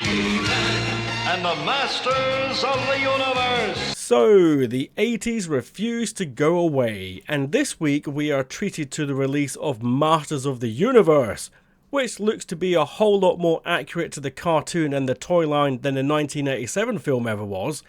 And the Masters of the Universe. So, the 80s refused to go away, and this week we are treated to the release of Masters of the Universe, which looks to be a whole lot more accurate to the cartoon and the toy line than the 1987 film ever was.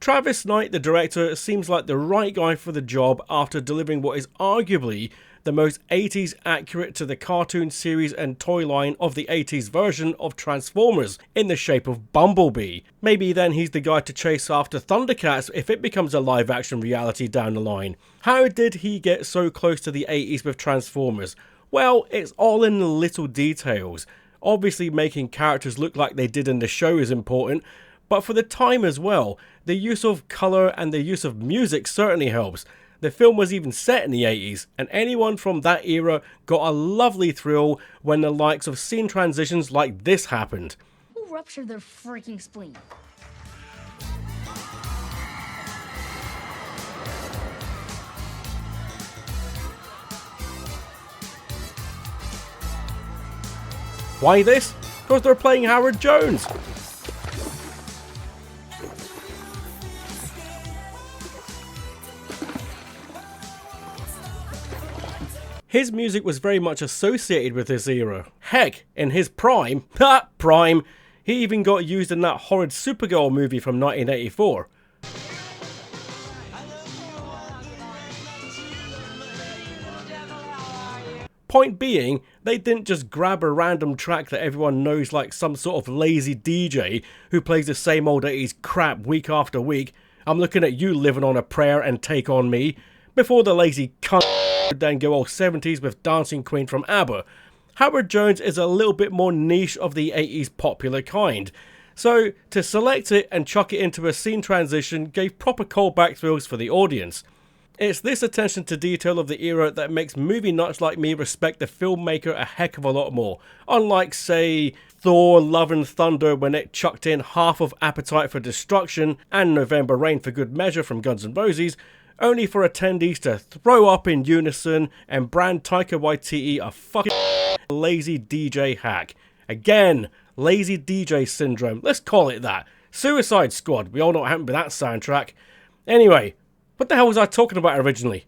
Travis Knight, the director, seems like the right guy for the job after delivering what is arguably the most 80s accurate to the cartoon series and toy line of the 80s version of Transformers in the shape of Bumblebee. Maybe then he's the guy to chase after Thundercats if it becomes a live action reality down the line. How did he get so close to the 80s with Transformers? Well, it's all in the little details. Obviously making characters look like they did in the show is important, but for the time as well, the use of colour and the use of music certainly helps. The film was even set in the 80s, and anyone from that era got a lovely thrill when the likes of scene transitions like this happened. Who ruptured their freaking spleen? Why this? Because they're playing Howard Jones. His music was very much associated with this era. Heck, in his prime, he even got used in that horrid Supergirl movie from 1984. Point being, they didn't just grab a random track that everyone knows like some sort of lazy DJ who plays the same old 80s crap week after week. I'm looking at you living on a prayer and Take On Me, before the lazy cunt then go all 70s with Dancing Queen from ABBA. Howard Jones is a little bit more niche of the 80s popular kind. So to select it and chuck it into a scene transition gave proper callback thrills for the audience. It's this attention to detail of the era that makes movie nuts like me respect the filmmaker a heck of a lot more. Unlike, say, Thor Love and Thunder when it chucked in half of Appetite for Destruction and November Rain for good measure from Guns N' Roses, only for attendees to throw up in unison and brand Taika Waititi a fucking lazy DJ hack. Again, lazy DJ syndrome, let's call it that. Suicide Squad, we all know what happened with that soundtrack. Anyway, what the hell was I talking about originally?